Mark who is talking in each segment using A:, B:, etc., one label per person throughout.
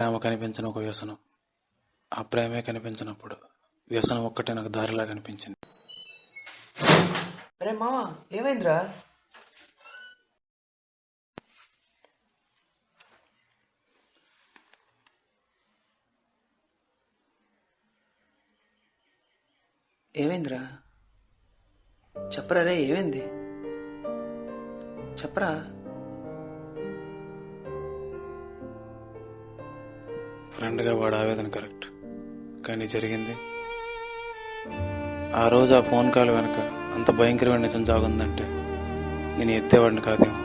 A: ప్రేమ కనిపించిన ఒక వ్యసనం. ఆ ప్రేమే కనిపించినప్పుడు వ్యసనం ఒక్కటే నాకు దారిలా కనిపించింది.
B: అరే మావా, ఏమైందిరా? ఏమైందిరా? చెప్పరా రే, ఏమైంది? చెప్పరా.
A: ఫ్రెండ్గా వాడు ఆవేదన కరెక్ట్, కానీ జరిగింది ఆ రోజు ఆ ఫోన్ కాల్ వెనక అంత భయంకరమైన నిజం జాగుందంటే నేను ఎత్తేవాడిని కాదేమో.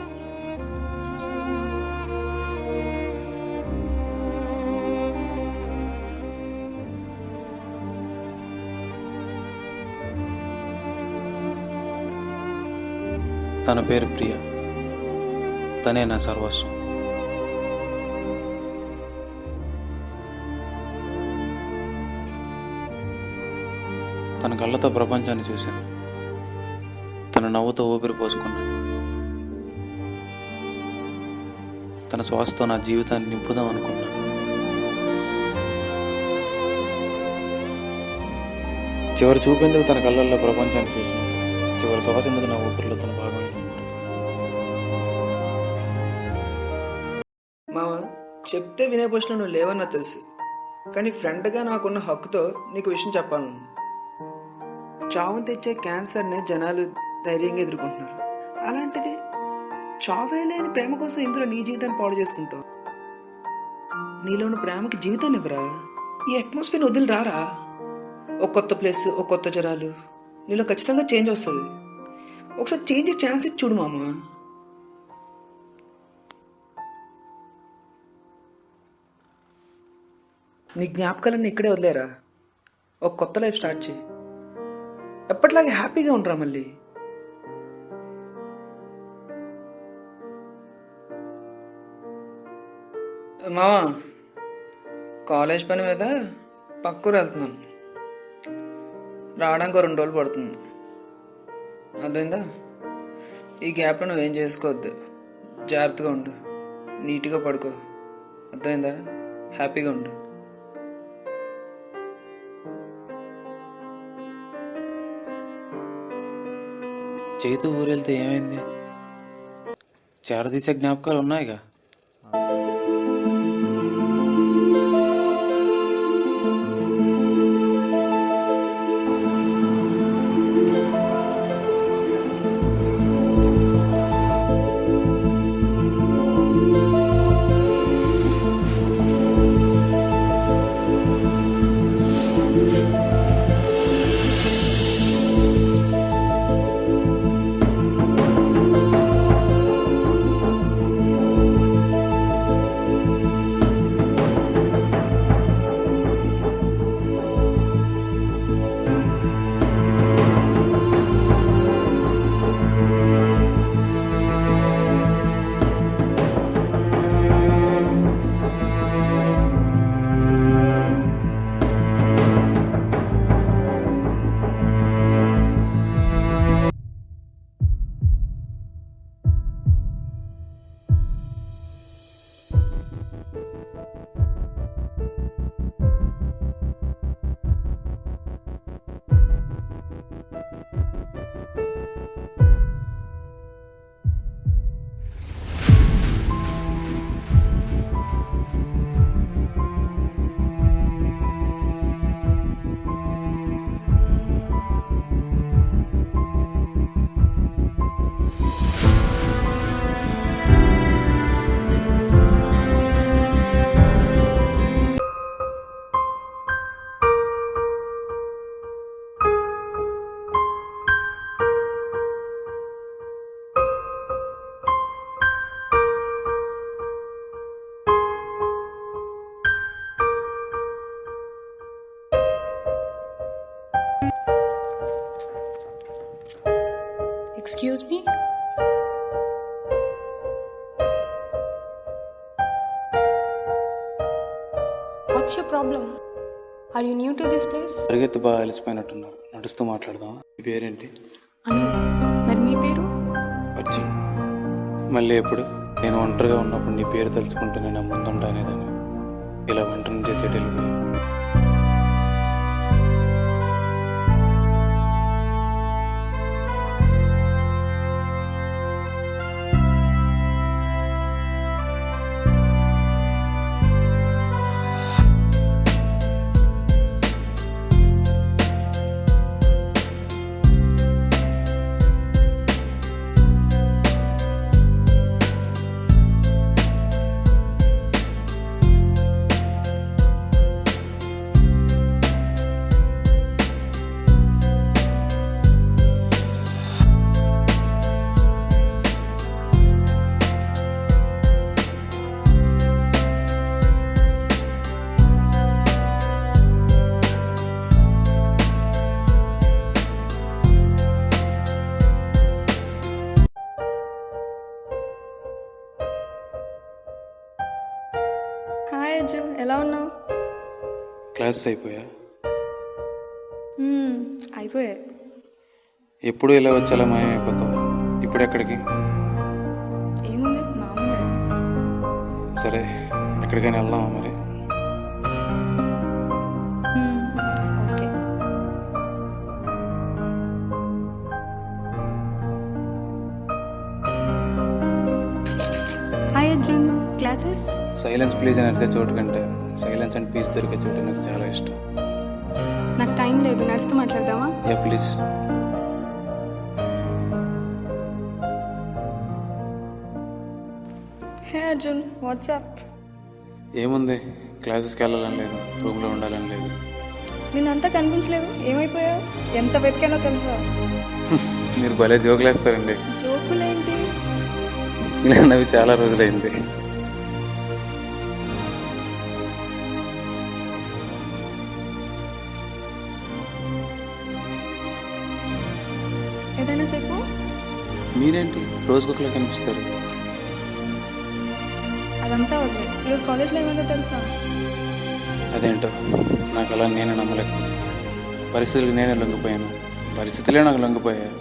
A: తన పేరు ప్రియ, తనే నా సర్వస్వం. తన కళ్ళతో ప్రపంచాన్ని చూశాను, తన నవ్వుతో ఊపిరి పోసుకున్నాను, తన శ్వాసతో నా జీవితాన్ని నింపుదాం అనుకున్నాను. చివరి చూపేందుకు తన కళ్ళల్లో ప్రపంచాన్ని చూశాను, చివరి శ్వాస ఎందుకు నా ఊపిరిలో తన భాగమైన.
B: మావా, చెప్తే వినే పొజిషన్లో నువ్వు లేవన్నా తెలుసు, కానీ ఫ్రెండ్గా నాకున్న హక్కుతో నీకు విషయం చెప్పాలను. చావును తెచ్చే క్యాన్సర్ని జనాలు ధైర్యంగా ఎదుర్కొంటున్నారు. అలాంటిది చావే లేని ప్రేమ కోసం ఇందులో నీ జీవితాన్ని పాడు చేసుకుంటావు. నీలో ఉన్న ప్రేమకి జీవితాన్ని ఇవ్వరా? ఈ అట్మాస్ఫియర్ వదిలి రారా? ఒక కొత్త ప్లేస్, ఒక కొత్త జనాలు, నీలో ఖచ్చితంగా చేంజ్ వస్తుంది. ఒకసారి చేంజ్ ఛాన్స్ ఇచ్చి చూడు మామ. నీ జ్ఞాపకాలన్నీ ఇక్కడే వదిలేరా. ఒక కొత్త లైఫ్ స్టార్ట్ చేయి. ఎప్పటిలాగే హ్యాపీగా ఉండరా మళ్ళీ. మావా, కాలేజ్ పని మీద పక్కూరు వెళ్తున్నాను. రావడానికి 2 రోజులు పడుతుంది. అర్థమైందా? ఈ గ్యాప్లో నువ్వేం చేసుకోవద్దు. జాగ్రత్తగా ఉండు, నీట్గా పడుకో. అర్థమైందా? హ్యాపీగా ఉండు.
A: చేతు ఊరెళ్తే ఏమైంది? చేరదీసే జ్ఞాపకాలు ఉన్నాయిగా.
C: Excuse me? What's your problem? Are you new to this place?
A: పరిగెత్తి బాగా అలసిపోయినట్టున్నారు, నడుస్తూ మాట్లాడదాం. మీ పేరేంటి?
C: అను. మరి మీ పేరు?
A: అర్జున్. మళ్ళీ ఎప్పుడు? నేను ఒంటరిగా ఉన్నప్పుడు నీ పేరు తలుచుకుంటే నేను ముందుంటానేదని. ఇలా ఒంటరిని చేసేటి వెళ్ళిపోయావు.
C: హాయ్ అజ్జు, ఎలా ఉన్నావు?
A: క్లాసెస్ అయిపోయా?
C: అయిపోయాయి.
A: ఎప్పుడు ఇలా వచ్చేలా మాయమైపోతావు. ఇప్పుడు ఎక్కడికి?
C: ఏముంది, మామూలే.
A: సరే, ఎక్కడికైనా వెళ్దామా మరి?
C: Okay. Hi Arjun, classes?
A: Silence please అని అడితే చోటు కంటే సైలెన్స్ అండ్ పీస్ దొరికే చోటు నాకు చాలా ఇష్టం.
C: నాకు టైం లేదు, నడుస్తూ మాట్లాడదామా?
A: Ya please.
C: Hey Arjun, what's up?
A: ఏముంది, క్లాసెస్కి వెళ్ళాలని లేదు, రూమ్లో ఉండాలని లేదు.
C: నిన్నంతా కనిపించలేదు, ఏమైపోయావు? ఎంత వెతికానో తెలుసా?
A: మీరు భలే జోకులేస్తారండి.
C: జోకులేంటి?
A: ఇలా నవ్వి చాలా రోజులైంది.
C: ఏదైనా చెప్పు.
A: మీరేంటి రోజుకొకలా కనిపిస్తారు?
C: అదంతా వదిలే. ఈరోజు కాలేజ్లో ఏమైందో తెలుసా?
A: అదేంటో నాకు అలా నేనే నమ్మలేకపోయాను. పరిస్థితులకు నేనే లొంగిపోయాను, పరిస్థితులే నాకు లొంగిపోయాయి.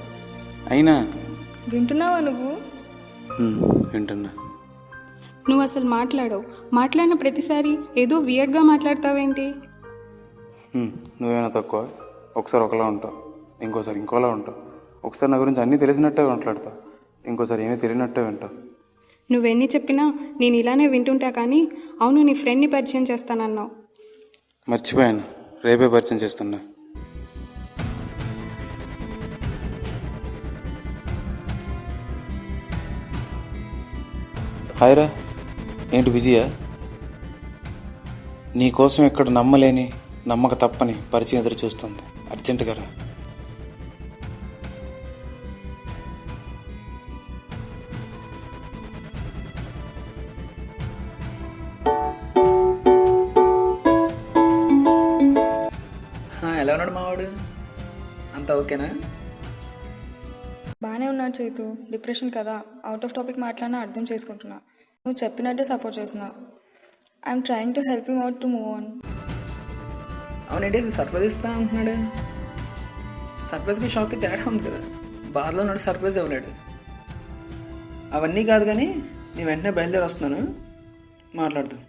A: అయినా
C: వింటున్నావా నువ్వు?
A: వింటున్నా.
D: నువ్వు అసలు మాట్లాడవు. మాట్లాడిన ప్రతిసారి ఏదో వియర్డ్గా మాట్లాడతావేంటి?
A: నువ్వేమైనా తక్కువ? ఒకసారి ఒకలా ఉంటావు, ఇంకోసారి ఇంకోలా ఉంటావు. ఒకసారి నా గురించి అన్నీ తెలిసినట్టే మాట్లాడతావు, ఇంకోసారి ఏమీ తెలియనట్టే వింటావు.
D: నువ్వెన్ని చెప్పినా నేను ఇలానే వింటుంటా. కానీ అవును, నీ ఫ్రెండ్ని పరిచయం చేస్తానన్నావు.
A: మర్చిపోయాను, రేపే పరిచయం చేస్తున్నా. హాయ్రా, ఏంటి బిజీయా? నీకోసం ఇక్కడ నమ్మలేని నమ్మక తప్పని పరిచయం ఎదురు చూస్తుంది. అర్జెంటుగా రా.
B: ఎలా ఉన్నాడు మావాడు? అంతా ఓకేనా?
C: బాగానే ఉన్నాడు చైతు. డిప్రెషన్ కదా, అవుట్ ఆఫ్ టాపిక్ మాట్లాడినా అర్థం చేసుకుంటున్నా. నువ్వు చెప్పినట్టే సపోర్ట్ చేస్తున్నా. I'm trying to help you out to move on.
B: అవునండి, అసలు సర్ప్రైజ్ ఇస్తా అంటున్నాడు. సర్ప్రైజ్కి షాక్కి తేడా ఉంది కదా. బాధలో ఉన్నాడు, సర్ప్రైజ్ ఇవ్వలేడు. అవన్నీ కాదు కానీ నేను వెంటనే బయలుదేరి వస్తున్నాను, మాట్లాడదాం.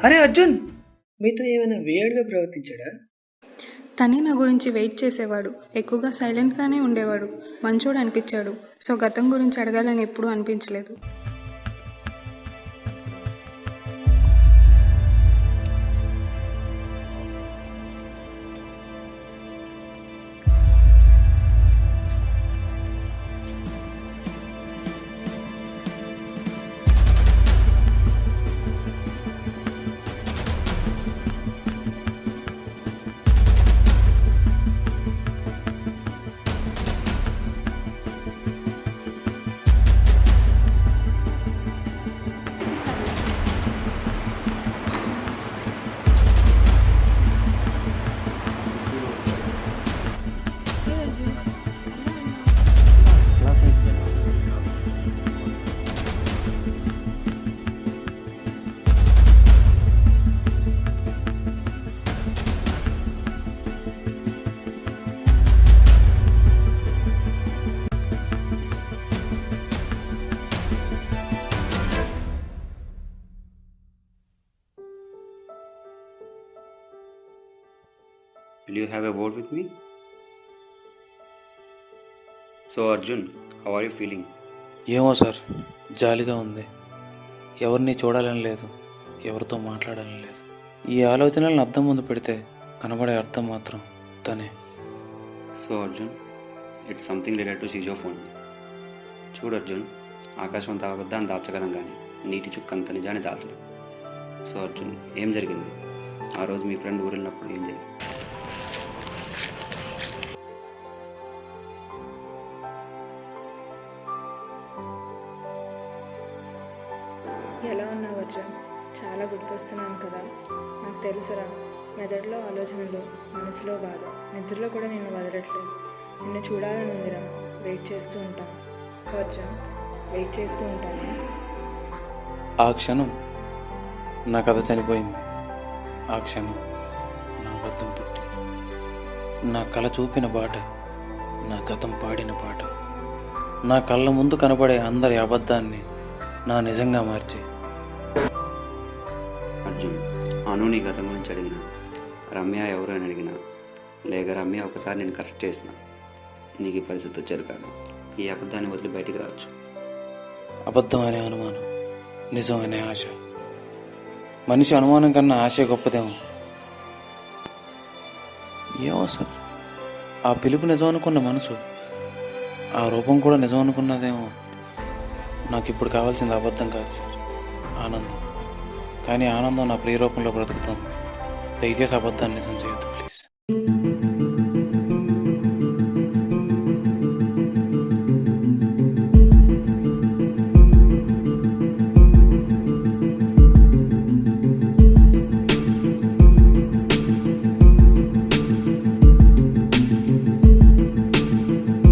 B: అరే అర్జున్, మీతో ఏమైనా వేడిగా ప్రవర్తించాడా?
D: తనే నా గురించి వెయిట్ చేసేవాడు. ఎక్కువగా సైలెంట్గానే ఉండేవాడు. మంచోడు అనిపించాడు. సో గతం గురించి అడగాలని ఎప్పుడూ అనిపించలేదు.
E: Will you have a word with me? So Arjun, how are you feeling?
A: ఏమో సార్, జాలిగా ఉంది. ఎవరిని చూడాలని లేదు, ఎవరితో మాట్లాడాలని లేదు. ఈ ఆలోచనలను అద్దం ముందు పెడితే కనబడే అర్థం మాత్రం తనే.
E: So Arjun, it's something related to seizure phone. చూడు అర్జున్, ఆకాశం అంత అబద్ధాన్ని దాచగలం కానీ నీటి చుక్క అంత నిజాన్ని దాచలేం. సో అర్జున్, ఏం జరిగింది ఆ రోజు మీ ఫ్రెండ్ ఊరు వెళ్ళినప్పుడు? ఏం జరిగింది?
F: ఎలా ఉన్నావు అర్జున్? చాలా గుర్తొస్తున్నాను కదా. నాకు తెలుసురా, మెదడులో ఆలోచనలు, మనసులో బాధ, నిద్రలో కూడా నిన్ను వదలట్లేదు. నిన్ను చూడాలని ఉందిరా. వెయిట్ చేస్తూ ఉంటాను అర్జున్, వెయిట్ చేస్తూ ఉంటాను.
A: ఆ క్షణం నా కథ చనిపోయింది. ఆ క్షణం నా అబద్ధం పుట్టి, నా కళ చూపిన బాట, నా గతం పాడిన పాట, నా కళ్ళ ముందు కనబడే అందరి అబద్ధాన్ని నా నిజంగా మార్చి.
E: అర్జున్, అను నీ గతం గురించి అడిగిన, రమ్య ఎవరు అని అడిగిన, లేక రమ్య ఒకసారి నేను కరెక్ట్ చేసిన, నీకు ఈ పరిస్థితి వచ్చేది కాదు. ఈ అబద్ధాన్ని వదిలి బయటికి రావచ్చు.
A: అబద్ధం అనే అనుమానం, నిజం అనే ఆశ. మనిషి అనుమానం కన్నా ఆశే గొప్పదేమో. ఏమో సార్, ఆ పిలుపు నిజం అనుకున్న మనసు, ఆ రూపం కూడా నిజం అనుకున్నదేమో. నాకు ఇప్పుడు కావాల్సింది అబద్ధం కాదు సార్, ఆనందం. కానీ ఆనందం నా ప్రియ రూపంలో బ్రతుకుతాం. దయచేసి అబద్ధాన్ని నిజం చేయొద్దు.